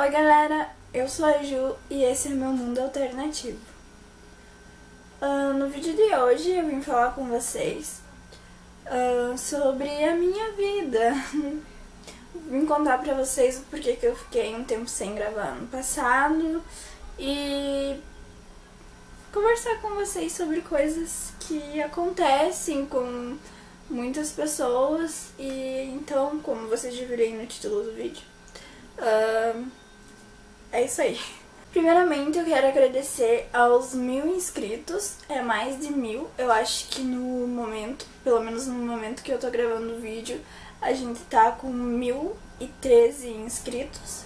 Oi galera, eu sou a Ju e esse é meu mundo alternativo. No vídeo de hoje eu vim falar com vocês sobre a minha vida. Vim contar pra vocês o porquê que eu fiquei um tempo sem gravar ano passado e conversar com vocês sobre coisas que acontecem com muitas pessoas. E então, como vocês já viram no título do vídeo, é isso aí. Primeiramente eu quero agradecer aos 1000 inscritos, é mais de 1000, eu acho que no momento, pelo menos no momento que eu tô gravando o vídeo, a gente tá com 1013 inscritos,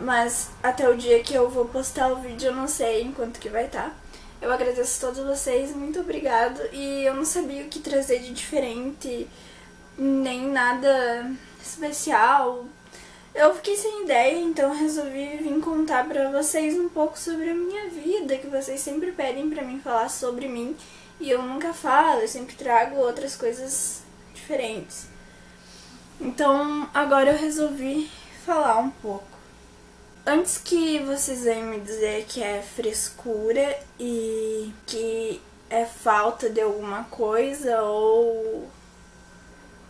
mas até o dia que eu vou postar o vídeo eu não sei em quanto que vai estar. Eu agradeço a todos vocês, muito obrigado, e eu não sabia o que trazer de diferente, nem nada especial. Eu fiquei sem ideia, então resolvi vir contar pra vocês um pouco sobre a minha vida, que vocês sempre pedem pra mim falar sobre mim, e eu nunca falo, eu sempre trago outras coisas diferentes. Então agora eu resolvi falar um pouco. Antes que vocês venham me dizer que é frescura e que é falta de alguma coisa ou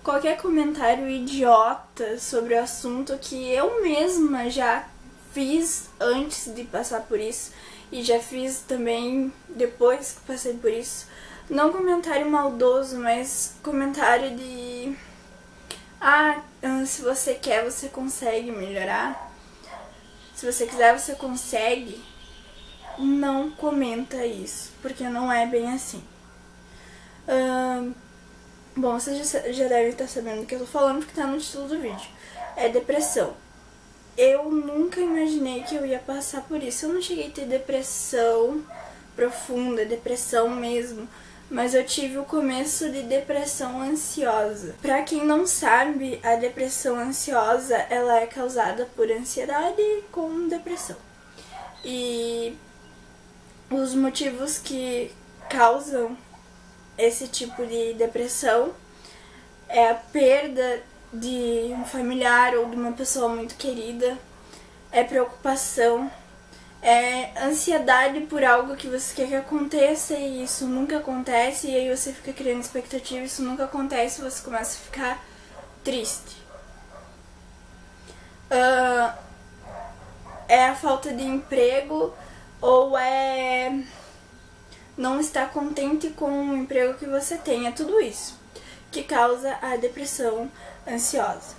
qualquer comentário idiota sobre o assunto que eu mesma já fiz antes de passar por isso e já fiz também depois que passei por isso. Não comentário maldoso, mas comentário de se você quer, você consegue melhorar. Se você quiser, você consegue. Não comenta isso, porque não é bem assim. Bom, vocês já devem estar sabendo do que eu tô falando, porque tá no título do vídeo. É depressão. Eu nunca imaginei que eu ia passar por isso. Eu não cheguei a ter depressão profunda, depressão mesmo, mas eu tive o começo de depressão ansiosa. Pra quem não sabe, a depressão ansiosa, ela é causada por ansiedade com depressão. E os motivos que causam esse tipo de depressão é a perda de um familiar ou de uma pessoa muito querida, é preocupação, é ansiedade por algo que você quer que aconteça e isso nunca acontece, e aí você fica criando expectativa e isso nunca acontece e você começa a ficar triste. É a falta de emprego ou é não estar contente com o emprego que você tem. É tudo isso que causa a depressão ansiosa.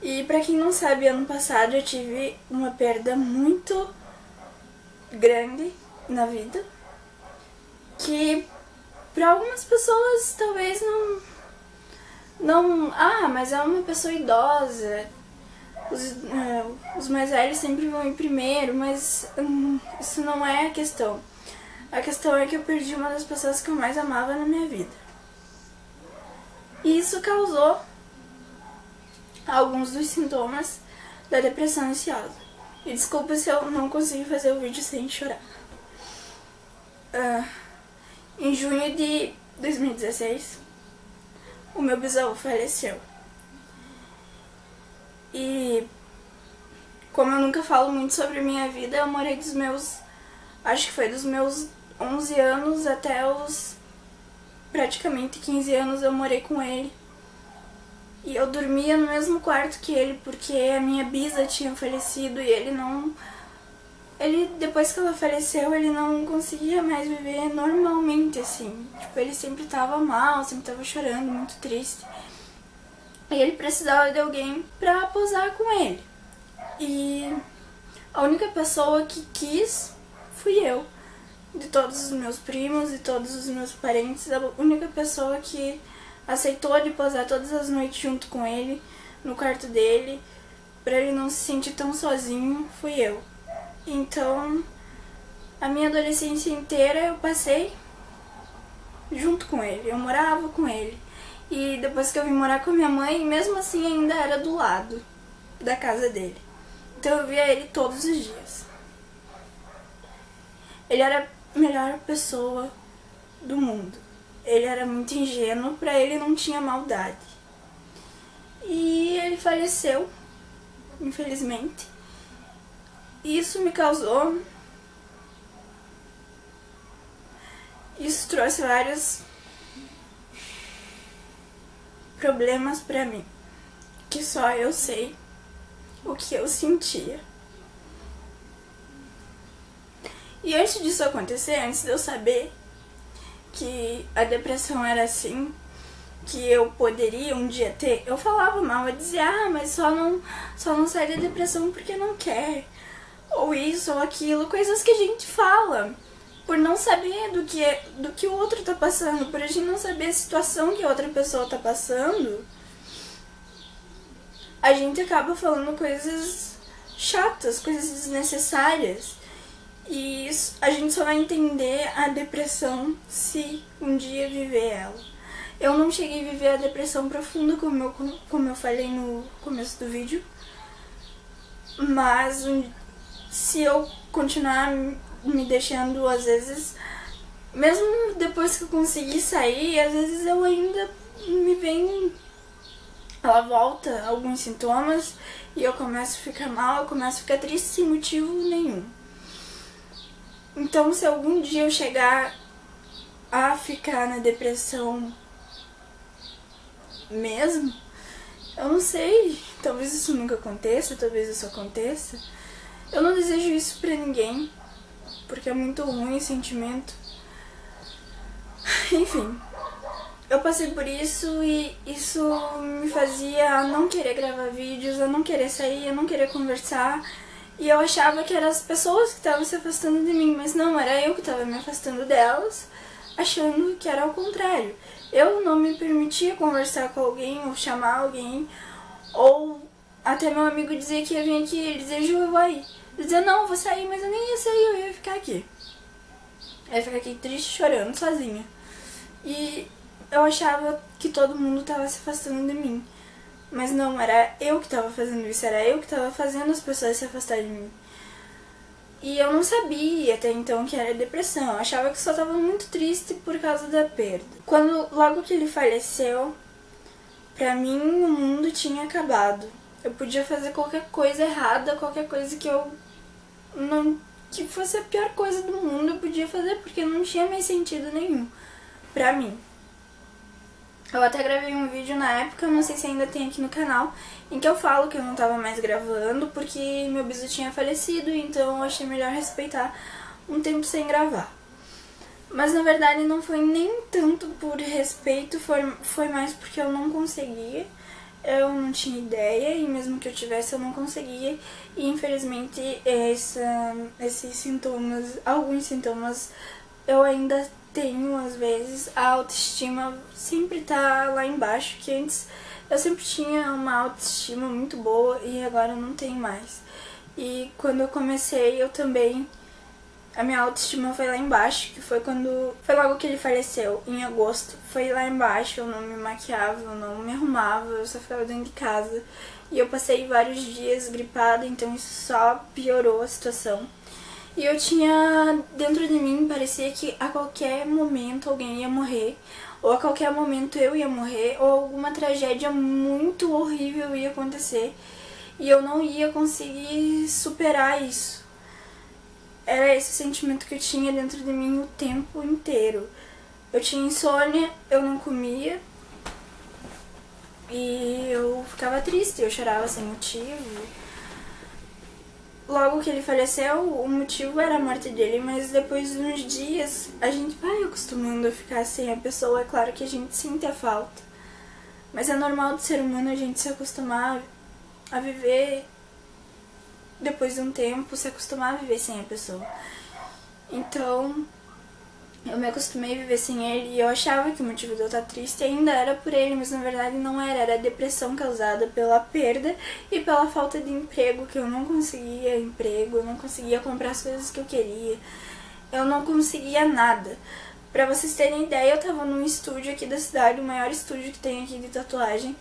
E pra quem não sabe, ano passado eu tive uma perda muito grande na vida, que pra algumas pessoas talvez não mas é uma pessoa idosa, os mais velhos sempre vão ir primeiro, mas isso não é a questão. A questão é que eu perdi uma das pessoas que eu mais amava na minha vida. E isso causou alguns dos sintomas da depressão ansiosa. E desculpa se eu não consegui fazer o vídeo sem chorar. Em junho de 2016, o meu bisavô faleceu. E como eu nunca falo muito sobre a minha vida, eu morei acho que foi dos meus 11 anos até os praticamente 15 anos eu morei com ele. E eu dormia no mesmo quarto que ele, porque a minha bisa tinha falecido e depois que ela faleceu, ele não conseguia mais viver normalmente, assim. Tipo, ele sempre tava mal, sempre tava chorando, muito triste. E ele precisava de alguém pra posar com ele. E a única pessoa que quis fui eu. De todos os meus primos e todos os meus parentes, a única pessoa que aceitou de posar todas as noites junto com ele, no quarto dele, pra ele não se sentir tão sozinho, fui eu. Então, a minha adolescência inteira eu passei junto com ele, eu morava com ele. E depois que eu vim morar com a minha mãe, mesmo assim ainda era do lado da casa dele. Então eu via ele todos os dias. Ele era a melhor pessoa do mundo. Ele era muito ingênuo, pra ele não tinha maldade. E ele faleceu, infelizmente. isso me causou... Isso trouxe vários problemas pra mim, que só eu sei o que eu sentia. E antes disso acontecer, antes de eu saber que a depressão era assim, que eu poderia um dia ter, eu falava mal, eu dizia, mas só não sai da depressão porque não quer, ou isso ou aquilo, coisas que a gente fala por não saber do que o outro tá passando, por a gente não saber a situação que a outra pessoa tá passando. A gente acaba falando coisas chatas, coisas desnecessárias. E isso, a gente só vai entender a depressão se um dia viver ela. Eu não cheguei a viver a depressão profunda, como eu falei no começo do vídeo. Mas se eu continuar me deixando, às vezes, mesmo depois que eu conseguir sair, às vezes eu ainda me vem... Ela volta alguns sintomas e eu começo a ficar mal, eu começo a ficar triste sem motivo nenhum. Então, se algum dia eu chegar a ficar na depressão mesmo, eu não sei, talvez isso nunca aconteça, talvez isso aconteça. Eu não desejo isso pra ninguém, porque é muito ruim o sentimento. Enfim, eu passei por isso e isso me fazia não querer gravar vídeos, eu não querer sair, eu não querer conversar. E eu achava que eram as pessoas que estavam se afastando de mim, mas não, era eu que estava me afastando delas, achando que era ao contrário. Eu não me permitia conversar com alguém, ou chamar alguém, ou até meu amigo dizia que ia vir aqui, ele dizia, Ju, eu vou aí. Eu dizia, não, eu vou sair, mas eu nem ia sair, eu ia ficar aqui. Eu ia ficar aqui triste, chorando, sozinha. E eu achava que todo mundo estava se afastando de mim. Mas não, era eu que estava fazendo isso, era eu que estava fazendo as pessoas se afastarem de mim. E eu não sabia até então que era depressão, eu achava que só estava muito triste por causa da perda. Logo que ele faleceu, pra mim o mundo tinha acabado. Eu podia fazer qualquer coisa errada, qualquer coisa que fosse a pior coisa do mundo, eu podia fazer porque não tinha mais sentido nenhum pra mim. Eu até gravei um vídeo na época, não sei se ainda tem aqui no canal, em que eu falo que eu não tava mais gravando porque meu bisu tinha falecido, então eu achei melhor respeitar um tempo sem gravar. Mas na verdade não foi nem tanto por respeito, foi mais porque eu não conseguia, eu não tinha ideia e mesmo que eu tivesse eu não conseguia. E infelizmente esses sintomas, alguns sintomas eu ainda tenho às vezes. A autoestima sempre tá lá embaixo, que antes eu sempre tinha uma autoestima muito boa e agora eu não tenho mais. E quando eu comecei, eu também, a minha autoestima foi lá embaixo, que foi logo que ele faleceu, em agosto. Foi lá embaixo, eu não me maquiava, eu não me arrumava, eu só ficava dentro de casa. E eu passei vários dias gripada, então isso só piorou a situação. E eu tinha, dentro de mim, parecia que a qualquer momento alguém ia morrer, ou a qualquer momento eu ia morrer, ou alguma tragédia muito horrível ia acontecer, e eu não ia conseguir superar isso. Era esse sentimento que eu tinha dentro de mim o tempo inteiro. Eu tinha insônia, eu não comia, e eu ficava triste, eu chorava sem motivo. Logo que ele faleceu, o motivo era a morte dele, mas depois de uns dias a gente vai acostumando a ficar sem a pessoa. É claro que a gente sente a falta, mas é normal do ser humano a gente se acostumar a viver, depois de um tempo, se acostumar a viver sem a pessoa. Então, eu me acostumei a viver sem ele e eu achava que o motivo de eu estar triste ainda era por ele, mas na verdade não era. Era a depressão causada pela perda e pela falta de emprego, que eu não conseguia emprego, eu não conseguia comprar as coisas que eu queria, eu não conseguia nada. Pra vocês terem ideia, eu tava num estúdio aqui da cidade, o maior estúdio que tem aqui de tatuagem,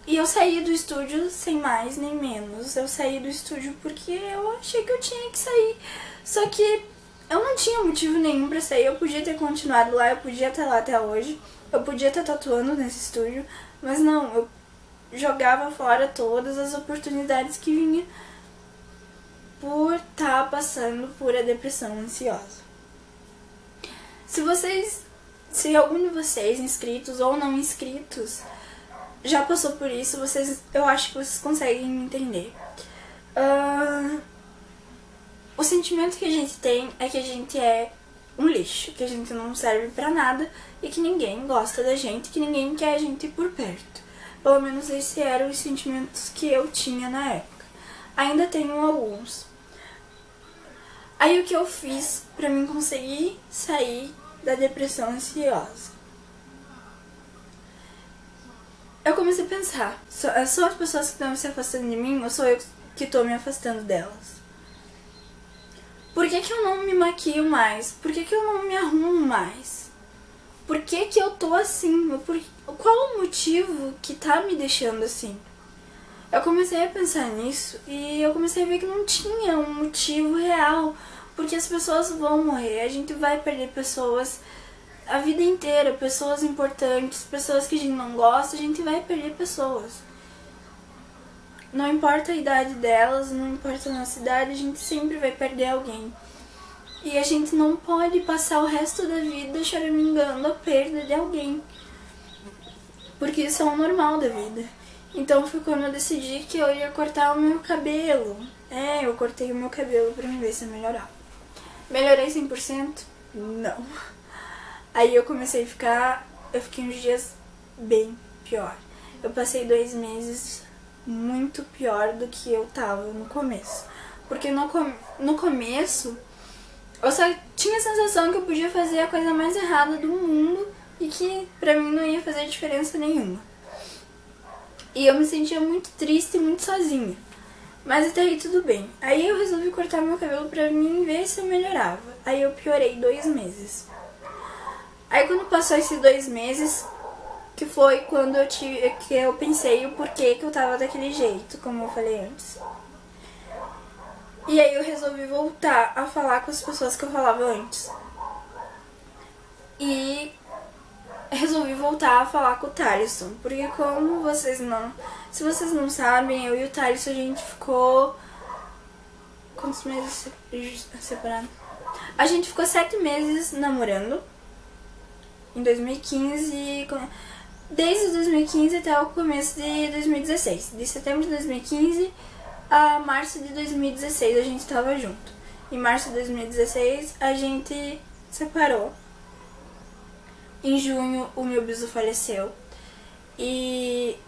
e eu saí do estúdio sem mais nem menos. Eu saí do estúdio porque eu achei que eu tinha que sair, só que eu não tinha motivo nenhum pra sair. Eu podia ter continuado lá, eu podia estar lá até hoje, eu podia estar tatuando nesse estúdio, mas não, eu jogava fora todas as oportunidades que vinha por estar passando por a depressão ansiosa. Se algum de vocês, inscritos ou não inscritos, já passou por isso, eu acho que vocês conseguem me entender. O sentimento que a gente tem é que a gente é um lixo, que a gente não serve pra nada e que ninguém gosta da gente, que ninguém quer a gente por perto. Pelo menos esses eram os sentimentos que eu tinha na época. Ainda tenho alguns. Aí o que eu fiz pra mim conseguir sair da depressão ansiosa? Eu comecei a pensar, são as pessoas que estão se afastando de mim ou sou eu que estou me afastando delas? Por que eu não me maquio mais? Por que eu não me arrumo mais? Por que eu tô assim? Qual o motivo que tá me deixando assim? Eu comecei a pensar nisso e eu comecei a ver que não tinha um motivo real. Porque as pessoas vão morrer, a gente vai perder pessoas a vida inteira, pessoas importantes, pessoas que a gente não gosta, a gente vai perder pessoas. Não importa a idade delas, não importa a nossa idade, a gente sempre vai perder alguém. E a gente não pode passar o resto da vida choramingando a perda de alguém. Porque isso é o normal da vida. Então foi quando eu decidi que eu ia cortar o meu cabelo. Eu cortei o meu cabelo pra me ver se eu melhorava. Melhorei 100%? Não. Aí eu fiquei uns dias bem pior. Eu passei 2 meses muito pior do que eu tava no começo. Porque no começo, eu só tinha a sensação que eu podia fazer a coisa mais errada do mundo e que pra mim não ia fazer diferença nenhuma. E eu me sentia muito triste e muito sozinha. Mas até aí tudo bem. Aí eu resolvi cortar meu cabelo pra mim ver se eu melhorava. Aí eu piorei 2 meses. Aí quando passou esses 2 meses, que foi quando eu pensei o porquê que eu tava daquele jeito, como eu falei antes. E aí eu resolvi voltar a falar com as pessoas que eu falava antes. E resolvi voltar a falar com o Thaleson, porque se vocês não sabem, eu e o Thaleson a gente ficou... Quantos meses separados? A gente ficou 7 meses namorando, em 2015, desde 2015 até o começo de 2016. De setembro de 2015 a março de 2016 a gente tava junto. Em março de 2016 a gente separou. Em junho o meu bisu faleceu. E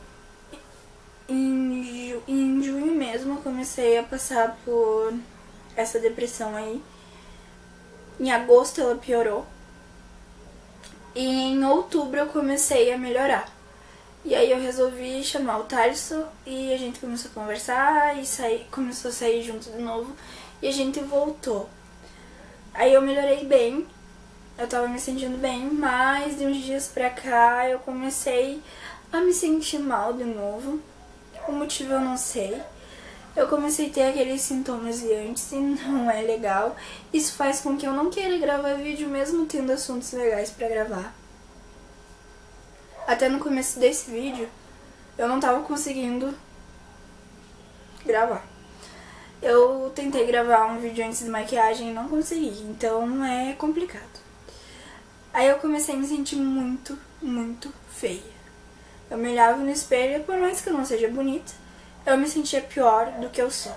em junho mesmo eu comecei a passar por essa depressão aí. Em agosto ela piorou. E em outubro eu comecei a melhorar. E aí eu resolvi chamar o Thaleson e a gente começou a conversar e começou a sair junto de novo. E a gente voltou. Aí eu melhorei bem. Eu tava me sentindo bem, mas de uns dias pra cá eu comecei a me sentir mal de novo. O motivo eu não sei. Eu comecei a ter aqueles sintomas de antes e não é legal. Isso faz com que eu não queira gravar vídeo mesmo tendo assuntos legais pra gravar. Até no começo desse vídeo eu não tava conseguindo gravar. Eu tentei gravar um vídeo antes de maquiagem e não consegui, então é complicado. Aí eu comecei a me sentir muito, muito feia. Eu me olhava no espelho e por mais que eu não seja bonita, eu me sentia pior do que eu sou.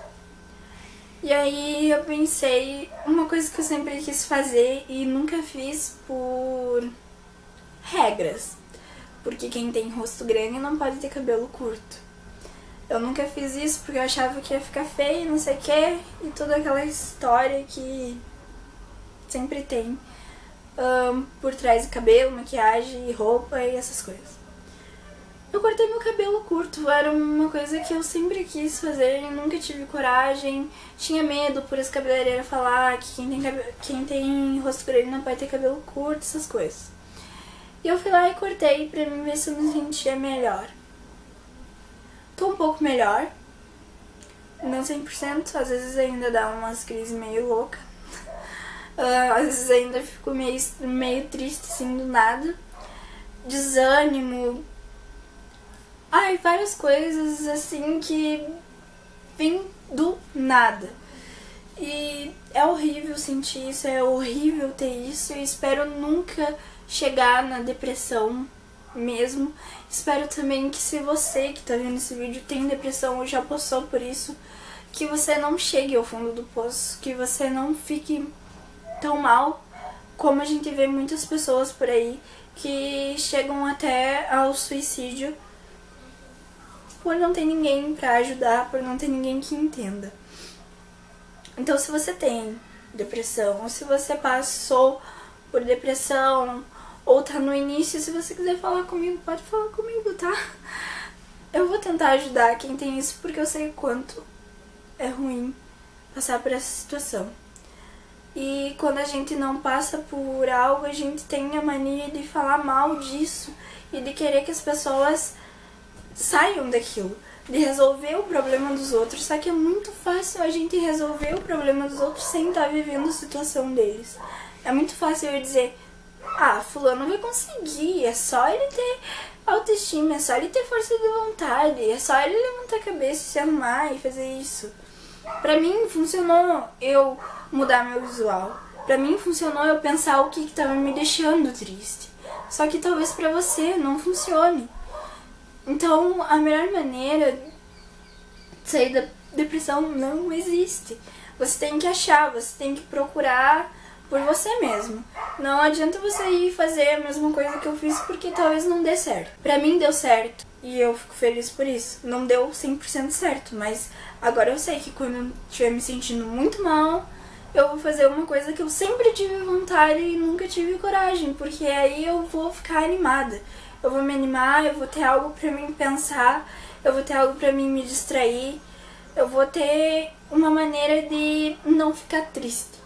E aí eu pensei, uma coisa que eu sempre quis fazer e nunca fiz por regras. Porque quem tem rosto grande não pode ter cabelo curto. Eu nunca fiz isso porque eu achava que ia ficar feio, não sei o que, e toda aquela história que sempre tem por trás do cabelo, maquiagem, roupa e essas coisas. Eu cortei meu cabelo curto, era uma coisa que eu sempre quis fazer e nunca tive coragem. Tinha medo por as cabeleireiras falar que quem tem rosto grande não pode ter cabelo curto, essas coisas. E eu fui lá e cortei pra mim ver se eu me sentia melhor. Tô um pouco melhor, não 100%, às vezes ainda dá umas crises meio loucas. Às vezes ainda fico meio triste assim do nada. Desânimo. Várias coisas assim que vêm do nada. E é horrível sentir isso, é horrível ter isso. Eu espero nunca chegar na depressão mesmo. Espero também que se você que tá vendo esse vídeo tem depressão ou já passou por isso, que você não chegue ao fundo do poço, que você não fique tão mal como a gente vê muitas pessoas por aí que chegam até ao suicídio por não ter ninguém pra ajudar, por não ter ninguém que entenda. Então, se você tem depressão, ou se você passou por depressão, ou tá no início, se você quiser falar comigo, pode falar comigo, tá? Eu vou tentar ajudar quem tem isso, porque eu sei o quanto é ruim passar por essa situação. E quando a gente não passa por algo, a gente tem a mania de falar mal disso e de querer que as pessoas saiam daquilo, de resolver o problema dos outros. Só que é muito fácil a gente resolver o problema dos outros sem estar vivendo a situação deles. É muito fácil eu dizer, fulano vai conseguir, é só ele ter autoestima, é só ele ter força de vontade, é só ele levantar a cabeça, se arrumar e fazer isso. Pra mim funcionou eu mudar meu visual. Pra mim funcionou eu pensar o que tava me deixando triste. Só que talvez pra você não funcione. Então a melhor maneira de sair da depressão não existe. Você tem que achar, você tem que procurar por você mesmo. Não adianta você ir fazer a mesma coisa que eu fiz porque talvez não dê certo. Pra mim deu certo e eu fico feliz por isso. Não deu 100% certo, mas agora eu sei que quando eu estiver me sentindo muito mal, eu vou fazer uma coisa que eu sempre tive vontade e nunca tive coragem, porque aí eu vou ficar animada. Eu vou me animar, eu vou ter algo pra mim pensar, eu vou ter algo pra mim me distrair, eu vou ter uma maneira de não ficar triste,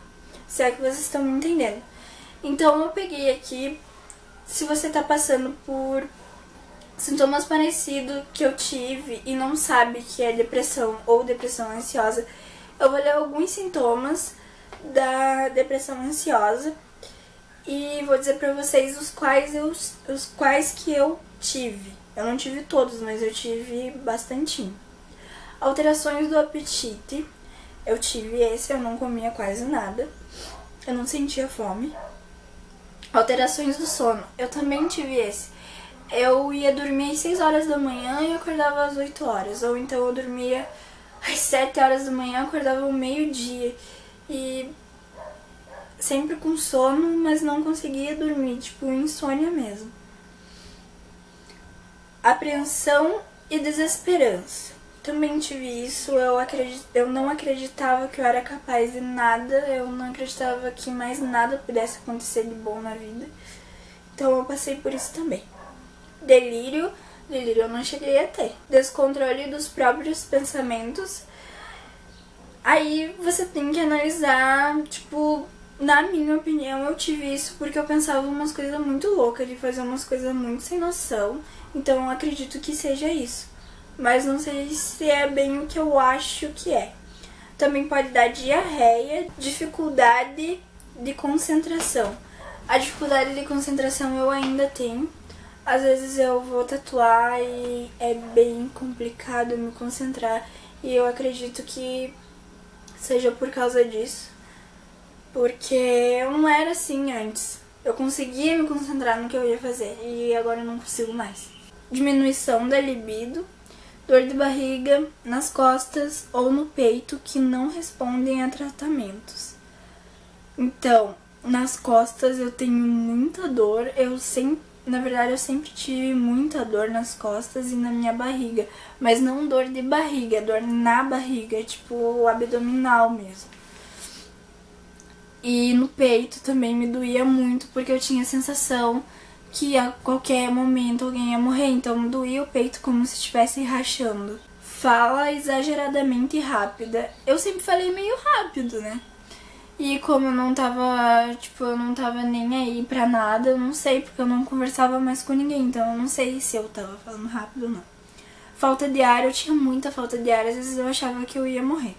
se é que vocês estão me entendendo. Então eu peguei aqui, se você tá passando por sintomas parecidos que eu tive e não sabe que é depressão ou depressão ansiosa, eu vou ler alguns sintomas da depressão ansiosa e vou dizer pra vocês os quais que eu tive. Eu não tive todos, mas eu tive bastantinho. Alterações do apetite. Eu tive esse, eu não comia quase nada. Eu não sentia fome. Alterações do sono. Eu também tive esse. Eu ia dormir às 6 horas da manhã e acordava às 8 horas. Ou então eu dormia às 7 horas da manhã e acordava ao meio-dia. E sempre com sono, mas não conseguia dormir, tipo insônia mesmo. Apreensão e desesperança. Também tive isso, eu não acreditava que eu era capaz de nada, eu não acreditava que mais nada pudesse acontecer de bom na vida. Então eu passei por isso também. Delírio eu não cheguei a ter. Descontrole dos próprios pensamentos. Aí você tem que analisar, tipo, na minha opinião eu tive isso porque eu pensava umas coisas muito loucas, de fazer umas coisas muito sem noção. Então eu acredito que seja isso. Mas não sei se é bem o que eu acho que é. Também pode dar diarreia, dificuldade de concentração. A dificuldade de concentração eu ainda tenho. Às vezes eu vou tatuar e é bem complicado me concentrar. E eu acredito que seja por causa disso. Porque eu não era assim antes. Eu conseguia me concentrar no que eu ia fazer e agora eu não consigo mais. Diminuição da libido. Dor de barriga, nas costas ou no peito que não respondem a tratamentos. Então, nas costas eu tenho muita dor. Na verdade, eu sempre tive muita dor nas costas e na minha barriga. Mas não dor de barriga, dor na barriga, tipo abdominal mesmo. E no peito também me doía muito porque eu tinha a sensação que a qualquer momento alguém ia morrer, então doía o peito como se estivesse rachando. Fala exageradamente rápida. Eu sempre falei meio rápido, né? E como eu não tava nem aí pra nada, eu não sei, porque eu não conversava mais com ninguém, então eu não sei se eu tava falando rápido ou não. Falta de ar, eu tinha muita falta de ar, às vezes eu achava que eu ia morrer.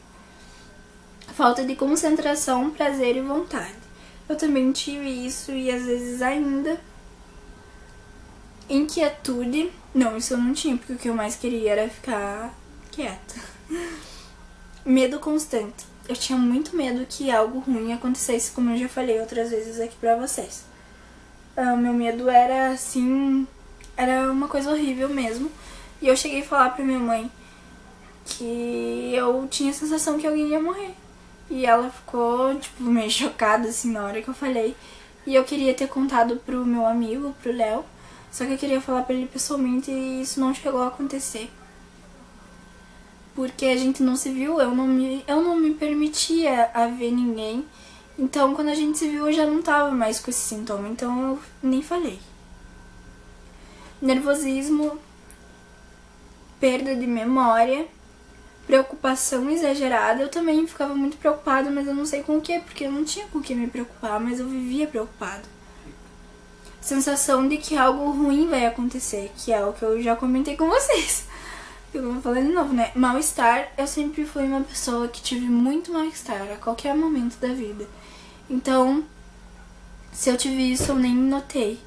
Falta de concentração, prazer e vontade. Eu também tive isso e às vezes ainda. Inquietude. Não, isso eu não tinha, porque o que eu mais queria era ficar quieta. Medo constante. eu tinha muito medo que algo ruim acontecesse, como eu já falei outras vezes aqui pra vocês. Meu medo era assim, era uma coisa horrível mesmo. E eu cheguei a falar pra minha mãe que eu tinha a sensação que alguém ia morrer. E ela ficou, tipo, meio chocada, assim, na hora que eu falei. E eu queria ter contado pro meu amigo, pro Léo, só que eu queria falar pra ele pessoalmente e isso não chegou a acontecer. Porque a gente não se viu, eu não me permitia a ver ninguém. Então, quando a gente se viu, eu já não tava mais com esse sintoma, então eu nem falei. Nervosismo, perda de memória, preocupação exagerada. Eu também ficava muito preocupada, mas eu não sei com o que, porque eu não tinha com o que me preocupar, mas eu vivia preocupada. Sensação de que algo ruim vai acontecer, que é o que eu já comentei com vocês. Eu vou falar de novo, né? Mal-estar, eu sempre fui uma pessoa que tive muito mal-estar a qualquer momento da vida. Então, se eu tive isso, eu nem notei.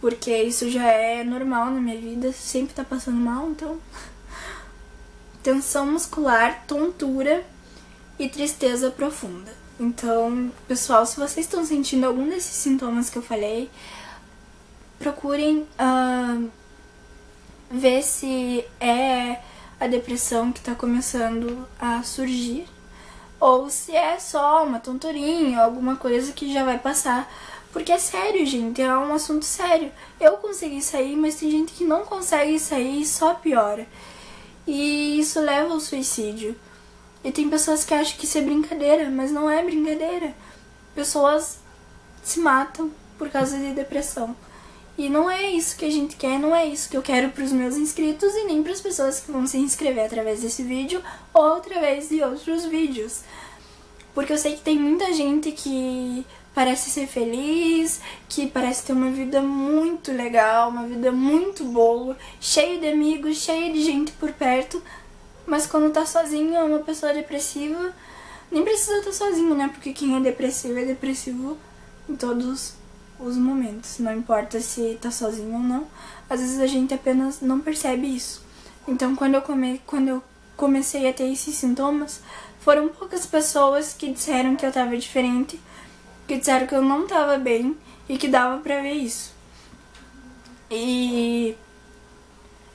Porque isso já é normal na minha vida, sempre tá passando mal, então... Tensão muscular, tontura e tristeza profunda. Então, pessoal, se vocês estão sentindo algum desses sintomas que eu falei, procurem ver se é a depressão que tá começando a surgir ou se é só uma tonturinha, alguma coisa que já vai passar. Porque é sério, gente, é um assunto sério. Eu consegui sair, mas tem gente que não consegue sair e só piora. E isso leva ao suicídio. E tem pessoas que acham que isso é brincadeira, mas não é brincadeira. Pessoas se matam por causa de depressão. E não é isso que a gente quer, não é isso que eu quero para os meus inscritos e nem para as pessoas que vão se inscrever através desse vídeo ou através de outros vídeos. Porque eu sei que tem muita gente que parece ser feliz, que parece ter uma vida muito legal, uma vida muito boa, cheio de amigos, cheio de gente por perto, mas quando tá sozinho é uma pessoa depressiva. Nem precisa estar sozinho, né? Porque quem é depressivo em todos os momentos. Não importa se tá sozinho ou não. Às vezes a gente apenas não percebe isso. Então, quando eu comecei a ter esses sintomas, foram poucas pessoas que disseram que eu tava diferente, que disseram que eu não tava bem e que dava pra ver isso. E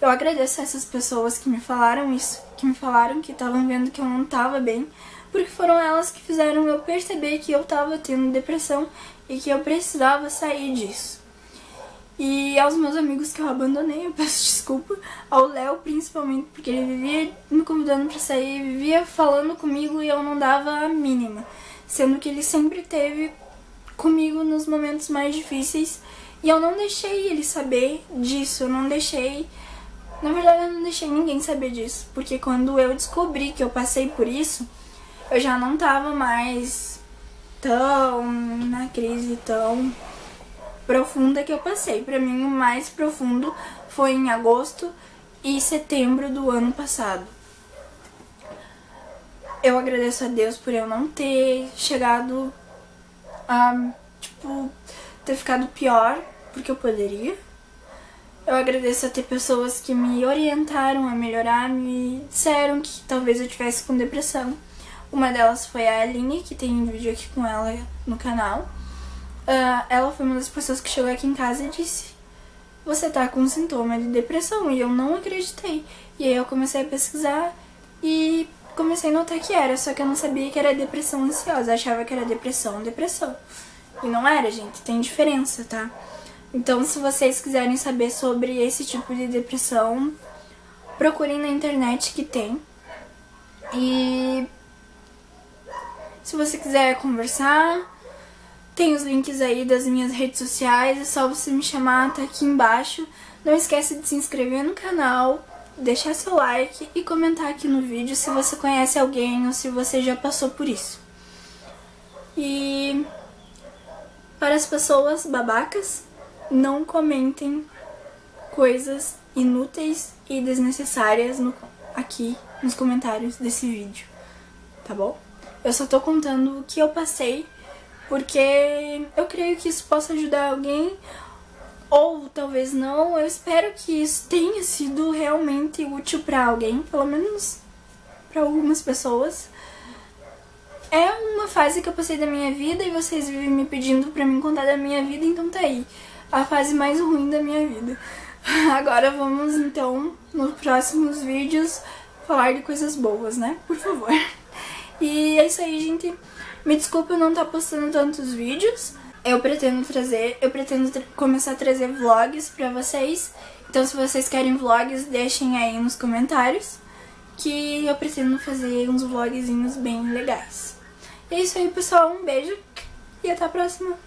eu agradeço a essas pessoas que me falaram isso, que me falaram que estavam vendo que eu não tava bem, porque foram elas que fizeram eu perceber que eu tava tendo depressão e que eu precisava sair disso. E aos meus amigos que eu abandonei, eu peço desculpa, ao Léo principalmente, porque ele vivia me convidando pra sair, vivia falando comigo e eu não dava a mínima, sendo que ele sempre esteve comigo nos momentos mais difíceis e eu não deixei ele saber disso, na verdade eu não deixei ninguém saber disso, porque quando eu descobri que eu passei por isso, eu já não tava mais tão na crise tão profunda que eu passei. Pra mim, o mais profundo foi em agosto e setembro do ano passado. Eu agradeço a Deus por eu não ter chegado a, ter ficado pior, porque eu poderia. Eu agradeço a ter pessoas que me orientaram a melhorar, me disseram que talvez eu tivesse com depressão. Uma delas foi a Aline, que tem um vídeo aqui com ela no canal. Ela foi uma das pessoas que chegou aqui em casa e disse: você tá com sintoma de depressão. E eu não acreditei. E aí eu comecei a pesquisar e comecei a notar que era, só que eu não sabia que era depressão ansiosa. Eu achava que era depressão. E não era, gente, tem diferença, tá? Então, se vocês quiserem saber sobre esse tipo de depressão, procurem na internet que tem. E se você quiser conversar, tem os links aí das minhas redes sociais, é só você me chamar, tá aqui embaixo. Não esquece de se inscrever no canal, deixar seu like e comentar aqui no vídeo se você conhece alguém ou se você já passou por isso. E para as pessoas babacas, não comentem coisas inúteis e desnecessárias aqui nos comentários desse vídeo, tá bom? Eu só tô contando o que eu passei, porque eu creio que isso possa ajudar alguém, ou talvez não. Eu espero que isso tenha sido realmente útil pra alguém, pelo menos pra algumas pessoas. é uma fase que eu passei da minha vida e vocês vivem me pedindo pra mim contar da minha vida, então tá aí. A fase mais ruim da minha vida. Agora vamos, então, nos próximos vídeos, falar de coisas boas, né? Por favor. E é isso aí, gente. Me desculpa eu não estar postando tantos vídeos. Eu pretendo começar a trazer vlogs pra vocês. Então se vocês querem vlogs, deixem aí nos comentários, que eu pretendo fazer uns vlogzinhos bem legais. E é isso aí, pessoal. Um beijo e até a próxima.